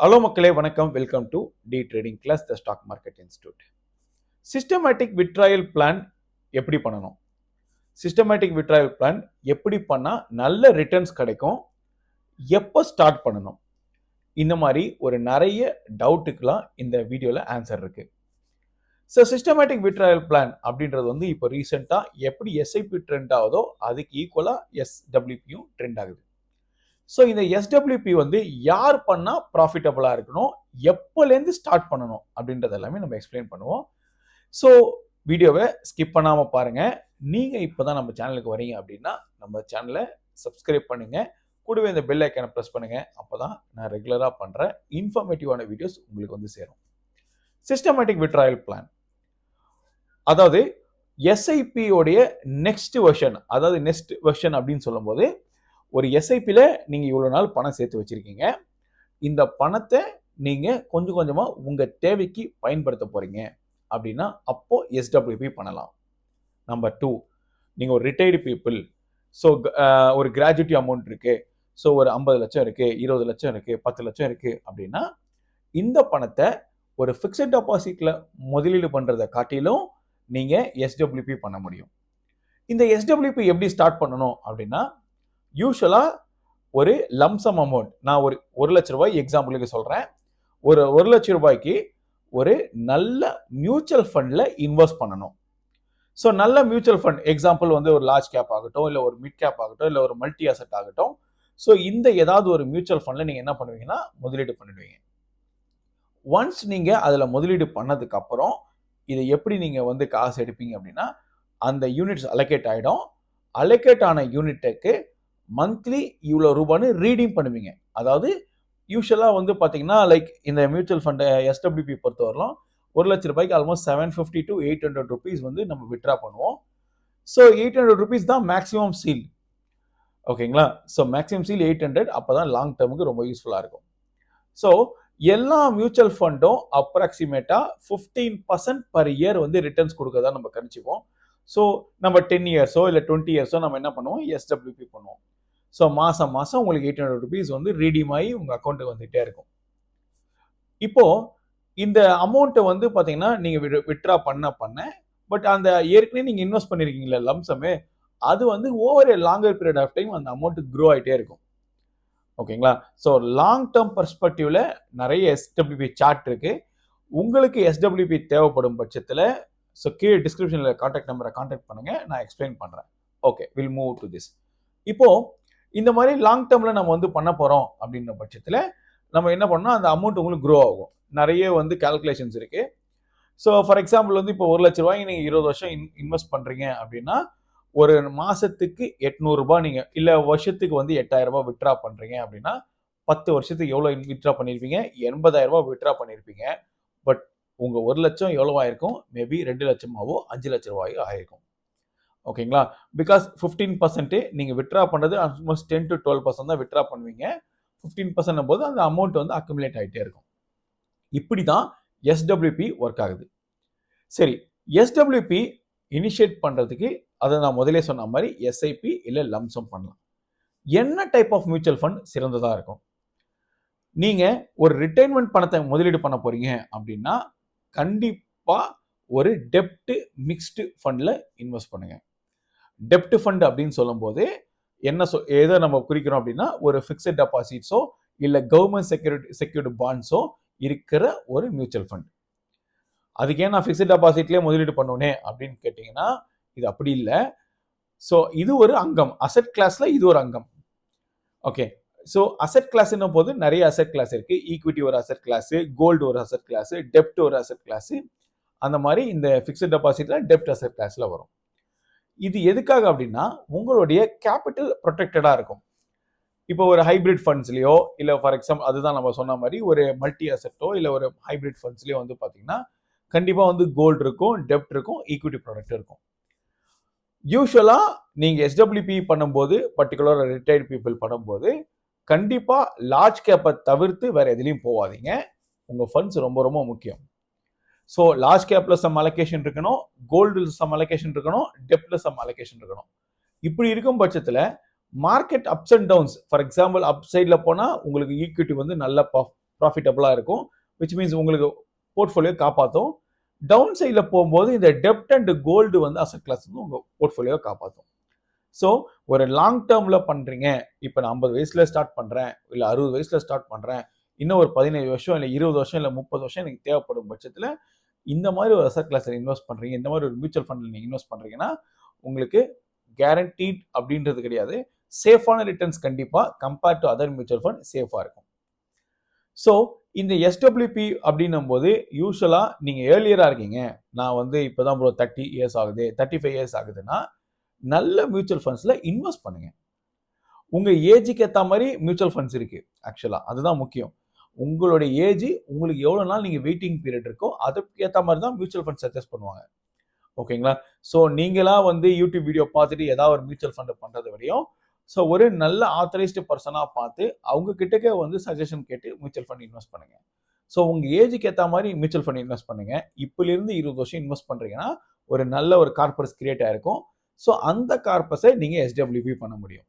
Hello மக்களே வணக்கம். Welcome to the trading class the stock market institute. Systematic withdrawal plan எப்படி பண்ணணும்? Systematic withdrawal plan எப்படி பண்ணா நல்ல ரிட்டர்ன்ஸ் கிடைக்கும்? எப்போ ஸ்டார்ட் பண்ணணும்? இந்த மாதிரி ஒரு நிறைய டவுட்டுக்கெல்லாம் இந்த வீடியோல ஆன்சர் இருக்கு. ஸோ சிஸ்டமேட்டிக் விட்ராயல் பிளான் அப்படின்றது வந்து இப்போ ரீசெண்டாக எப்படி எஸ்ஐபி ட்ரெண்ட் ஆகுதோ அதுக்கு ஈக்குவலாக எஸ்டபிள்யூபியும் ட்ரெண்ட் ஆகுது. ஸோ இந்த எஸ்டபிள்யூபி வந்து யார் பண்ணால் ப்ராஃபிட்டபுளாக இருக்கணும், எப்போலேருந்து ஸ்டார்ட் பண்ணணும் அப்படின்றது எல்லாமே நம்ம எக்ஸ்பிளைன் பண்ணுவோம். ஸோ வீடியோவை ஸ்கிப் பண்ணாமல் பாருங்கள். நீங்கள் இப்போ தான் நம்ம சேனலுக்கு வரீங்க அப்படின்னா நம்ம சேனலை சப்ஸ்கிரைப் பண்ணுங்கள். கூடவே இந்த பெல் ஐக்கானை ப்ரெஸ் பண்ணுங்கள். அப்போ தான் நான் ரெகுலராக பண்ணுற இன்ஃபர்மேட்டிவான வீடியோஸ் உங்களுக்கு வந்து சேரும். சிஸ்டமேட்டிக் விட்ராயல் பிளான், அதாவது எஸ்ஐபியோடைய நெக்ஸ்ட் வெர்ஷன், அதாவது நெக்ஸ்ட் வெர்ஷன் அப்படின்னு சொல்லும்போது ஒரு எஸ்ஐபியில் நீங்கள் இவ்வளோ நாள் பணம் சேர்த்து வச்சுருக்கீங்க. இந்த பணத்தை நீங்கள் கொஞ்சம் கொஞ்சமாக உங்கள் தேவைக்கு பயன்படுத்த போகிறீங்க அப்படின்னா அப்போது எஸ்டபிள்யூபி பண்ணலாம். நம்பர் 2, நீங்கள் ஒரு ரிட்டையர்டு பீப்புள், ஸோ ஒரு கிராஜுவிட்டி அமௌண்ட் இருக்குது, ஸோ ஒரு 50 லட்சம் இருக்குது, 20 லட்சம் இருக்குது, 10 லட்சம் இருக்குது அப்படின்னா இந்த பணத்தை ஒரு ஃபிக்ஸட் டெபாசிட்டில் முதலீடு பண்ணுறதை காட்டிலும் நீங்கள் எஸ்டபிள்யூபி பண்ண முடியும். இந்த எஸ்டபிள்யூபி எப்படி ஸ்டார்ட் பண்ணணும் அப்படின்னா, யூஸ்வலாக ஒரு லம்சம் அமௌண்ட், நான் ஒரு லட்ச ரூபாய் எக்ஸாம்பிளுக்கு சொல்கிறேன். ஒரு லட்ச ரூபாய்க்கு ஒரு நல்ல மியூச்சுவல் ஃபண்டில் இன்வெஸ்ட் பண்ணணும். ஸோ நல்ல மியூச்சுவல் ஃபண்ட் எக்ஸாம்பிள் வந்து ஒரு லார்ஜ் கேப் ஆகட்டும், இல்லை ஒரு மிட் கேப் ஆகட்டும், இல்லை ஒரு மல்டி அசெட் ஆகட்டும். ஸோ இந்த ஏதாவது ஒரு மியூச்சுவல் ஃபண்டில் நீங்கள் என்ன பண்ணுவீங்கன்னா முதலீடு பண்ணிடுவீங்க. ஒன்ஸ் நீங்கள் அதில் முதலீடு பண்ணதுக்கு அப்புறம் இதை எப்படி நீங்கள் வந்து காசு எடுப்பீங்க அப்படின்னா, அந்த யூனிட்ஸ் அலோகேட் ஆகிடும். அலோகேட் ஆன யூனிட்டுக்கு மந்த்லி இவ்வளோ ரூபான்னு ரீடீம் பண்ணுவீங்க. அதாவது யூஸ்வலாக வந்து பார்த்தீங்கன்னா லைக் இந்த மியூச்சுவல் ஃபண்டை எஸ்டபிள்யூபி பொறுத்தவரைக்கும் ஒரு லட்ச ரூபாய்க்கு ஆல்மோஸ்ட் 750 to 800 rupees வந்து நம்ம விட்ரா பண்ணுவோம். ஸோ 800 rupees தான் மேக்ஸிமம் சீல். ஓகேங்களா? So maximum seal 800. அப்போ தான் லாங் டேர்முக்கு ரொம்ப யூஸ்ஃபுல்லாக இருக்கும். ஸோ எல்லா மியூச்சுவல் ஃபண்டும் அப்ராக்சிமேட்டாக 15% பர் இயர் வந்து ரிட்டர்ன்ஸ் கொடுக்கறதா நம்ம கணிச்சுப்போம். ஸோ நம்ம 10 இயர்ஸோ இல்லை 20 இயர்ஸோ நம்ம என்ன பண்ணுவோம், எஸ்டபிள்யூபி பண்ணுவோம். ஸோ மாதம் மாதம் உங்களுக்கு 800 rupees வந்து ரீடீம் ஆகி உங்கள் அக்கௌண்ட்டுக்கு வந்துகிட்டே இருக்கும். இப்போது இந்த அமௌண்ட்டை வந்து பார்த்தீங்கன்னா நீங்கள் விட்ரா பண்ண பட் அந்த ஏற்கனவே நீங்கள் இன்வெஸ்ட் பண்ணியிருக்கீங்களா லம்சமே, அது வந்து over a longer period of time அந்த அமௌண்ட்டு க்ரோ ஆகிட்டே இருக்கும். ஓகேங்களா? ஸோ லாங் டேர்ம் பர்ஸ்பெக்டிவ்ல நிறைய எஸ்டபிள்யூபி சார்ட் இருக்கு. உங்களுக்கு எஸ்டபிள்யூபி தேவைப்படும் பட்சத்தில் ஸோ கீழே டிஸ்கிரிப்ஷனில் கான்டாக்ட் நம்பரை கான்டாக்ட் பண்ணுங்கள், நான் எக்ஸ்பிளைன் பண்ணுறேன். Okay, will move to this. இப்போது இந்த மாதிரி லாங் டேர்மில் நம்ம வந்து பண்ண போகிறோம் அப்படின்ற பட்சத்தில் நம்ம என்ன பண்ணோம், அந்த அமௌண்ட் உங்களுக்கு க்ரோ ஆகும். நிறைய வந்து கால்குலேஷன்ஸ் இருக்குது. ஸோ ஃபார் எக்ஸாம்பிள் வந்து இப்போ 1 லட்ச ரூபாய்க்கு நீங்கள் 20 வருஷம் இன்வெஸ்ட் பண்ணுறீங்க அப்படின்னா ஒரு மாதத்துக்கு 800 ரூபாய் நீங்கள், இல்லை வருஷத்துக்கு வந்து 8000 ரூபாய் விட்ரா பண்ணுறீங்க அப்படின்னா 10 வருஷத்துக்கு எவ்வளோ விட்ரா பண்ணியிருப்பீங்க, 80,000 ரூபாய் விட்ரா பண்ணியிருப்பீங்க. பட் உங்கள் 1 லட்சம் எவ்வளோ ஆயிருக்கும், மேபி 2 லட்சமாவோ 5 லட்ச ரூபாயோ ஆயிருக்கும். ஓகேங்களா? பிகாஸ் 15% நீங்கள் விட்ரா பண்ணுறது ஆல்மோஸ்ட் 10 to 12% தான் விட்ரா பண்ணுவீங்க. 15% போது அந்த அமௌண்ட் வந்து அக்குமுலேட் ஆகிட்டே இருக்கும். இப்படி தான் எஸ்டபிள்யூபி ஒர்க் ஆகுது. சரி, எஸ்டபிள்யூபி இனிஷியேட் பண்ணுறதுக்கு அதை நான் முதலே சொன்ன மாதிரி எஸ்ஐபி இல்லை லம்சம் பண்ணலாம். என்ன டைப் ஆஃப் மியூச்சுவல் ஃபண்ட் சிறந்ததாக இருக்கும்? நீங்கள் ஒரு ரிட்டைர்மெண்ட் பணத்தை முதலீடு பண்ண போகிறீங்க அப்படின்னா கண்டிப்பாக ஒரு டெப்ட் மிக்ஸ்டு ஃபண்டில் இன்வெஸ்ட் பண்ணுங்கள். டெப்ட் ஃபண்ட் அப்படின்னு சொல்லும்போது எதை நம்ம குறிக்கிறோம் அப்படின்னா, ஒரு ஃபிக்ஸட் டெபாசிட்ஸோ இல்லை கவர்மெண்ட் செக்யூர்டு பாண்ட்ஸோ இருக்கிற ஒரு மியூச்சுவல் ஃபண்ட். அதுக்கு ஏன் நான் ஃபிக்ஸட் டெபாசிட்லேயே முதலீடு பண்ணுவேனே அப்படின்னு கேட்டிங்கன்னா, இது அப்படி இல்லை. ஸோ இது ஒரு அங்கம், அசெட் கிளாஸில் இது ஒரு அங்கம். ஓகே, ஸோ அசெட் கிளாஸ்ன்னும் போது நிறைய அசெட் கிளாஸ் இருக்குது. ஈக்விட்டி ஒரு அசெட் கிளாஸு, கோல்டு ஒரு அசெட் கிளாஸு, டெப்ட் ஒரு அசெட் கிளாஸு. அந்த மாதிரி இந்த ஃபிக்ஸட் டெபாசிட்டில் டெப்ட் அசெட் கிளாஸில் வரும். இது எதுக்காக அப்படின்னா உங்களுடைய கேபிட்டல் ப்ரொடெக்டடாக இருக்கும். இப்போ ஒரு ஹைபிரிட் ஃபண்ட்ஸ்லையோ இல்லை ஃபார் எக்ஸாம்பிள் அதுதான் நம்ம சொன்ன மாதிரி ஒரு மல்டி அசெட்டோ இல்லை ஒரு ஹைபிரிட் ஃபண்ட்ஸ்லையோ வந்து பார்த்தீங்கன்னா கண்டிப்பாக வந்து கோல்டு இருக்கும், டெப்ட் இருக்கும், ஈக்விட்டி ப்ராடக்ட் இருக்கும். யூஸ்வலாக நீங்கள் எஸ்டபிள்யூபி பண்ணும்போது, பர்டிகுலர் ரிட்டையர்ட் பீப்புள் பண்ணும்போது கண்டிப்பாக லார்ஜ் கேப்பை தவிர்த்து வேறு எதுலேயும் போகாதீங்க. உங்கள் ஃபண்ட்ஸ் ரொம்ப ரொம்ப முக்கியம். ஸோ லார்ஜ் கேப்பில் சம் அலோகேஷன் இருக்கணும், கோல்டில் சம் அலோகேஷன் இருக்கணும், டெப்டில் சம் அலோகேஷன் இருக்கணும். இப்படி இருக்கும் பட்சத்தில் market ups and downs, for example up சைடில் போனால் உங்களுக்கு ஈக்விட்டி வந்து நல்ல ப்ராஃபிட்டபிளாக இருக்கும், விச் மீன்ஸ் உங்களுக்கு போர்ட்ஃபோலியோ காப்பாற்றும். டவுன் சைடில் போகும்போது இந்த டெப்ட் அண்ட் கோல்டு வந்து அசட் கிளாஸ் வந்து உங்கள் போர்ட்ஃபோலியோ காப்பாற்றும். ஸோ ஒரு லாங் டேர்மில் பண்ணுறீங்க, இப்போ நான் 50 வயசில் ஸ்டார்ட் பண்ணுறேன், இல்லை 60 வயசில் ஸ்டார்ட் பண்ணுறேன், இன்னும் ஒரு 15 வருஷம் இல்லை 20 வருஷம் இல்லை 30 வருஷம் எனக்கு தேவைப்படும் பட்சத்தில் இந்த மாதிரி ஒரு அசட் கிளாஸில் இன்வெஸ்ட் பண்ணுறீங்க, இந்த மாதிரி ஒரு மியூச்சுவல் ஃபண்டில் நீங்கள் இன்வெஸ்ட் பண்ணுறீங்கன்னா உங்களுக்கு கேரண்டீட் அப்படின்றது கிடையாது, சேஃபான ரிட்டர்ன்ஸ் கண்டிப்பாக compared to other mutual fund சேஃபாக இருக்கும். ஸோ இந்த எஸ்டபிள்யூபி அப்படின்னும் போது யூஸ்வலாக நீங்கள் ஏர்லியராக இருக்கீங்க, நான் வந்து இப்போ தான் ப்ரோ 30 இயர்ஸ் ஆகுது, 35 இயர்ஸ் ஆகுதுன்னா நல்ல மியூச்சுவல் ஃபண்ட்ஸில் இன்வெஸ்ட் பண்ணுங்க. உங்கள் ஏஜுக்கு ஏற்ற மாதிரி மியூச்சுவல் ஃபண்ட்ஸ் இருக்குது. ஆக்சுவலாக அதுதான் முக்கியம். உங்களுடைய ஏஜ் உங்களுக்கு எவ்வளோ நாள் நீங்கள் வெயிட்டிங் பீரியட் இருக்கோ அதுக்கு ஏற்ற மாதிரி தான் மியூச்சுவல் ஃபண்ட் சஜஸ்ட் பண்ணுவாங்க. ஓகேங்களா? ஸோ நீங்களா வந்து யூடியூப் வீடியோ பார்த்துட்டு ஏதாவது ஒரு மியூச்சுவல் ஃபண்ட் பண்ணுறதை விடையும் ஸோ ஒரு நல்ல ஆத்தரைஸ்டு பர்சனாக பார்த்து அவங்க கிட்டக்க வந்து சஜஷன் கேட்டு மியூச்சுவல் ஃபண்ட் இன்வெஸ்ட் பண்ணுங்க. ஸோ உங்கள் ஏஜுக்கு ஏற்ற மாதிரி மியூச்சுவல் ஃபண்ட் இன்வெஸ்ட் பண்ணுங்க. இப்போலேருந்து 20 வருஷம் இன்வெஸ்ட் பண்ணுறீங்கன்னா ஒரு நல்ல ஒரு கார்பஸ் கிரியேட் ஆயிருக்கும். ஸோ அந்த கார்பஸை நீங்கள் எஸ்டபிள்யூபி பண்ண முடியும்.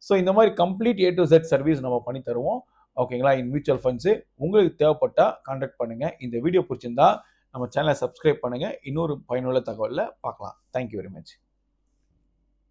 ஸோ இந்த மாதிரி complete A to Z service நம்ம பண்ணி தருவோம். ஓகேங்களா? இன் மியூச்சுவல் ஃபண்ட்ஸு உங்களுக்கு தேவைப்பட்டால் கான்டாக்ட் பண்ணுங்கள். இந்த வீடியோ பிடிச்சிருந்தா நம்ம சேனலை சப்ஸ்கிரைப் பண்ணுங்கள். இன்னொரு பயனுள்ள தகவலில் பார்க்கலாம். Thank you very much.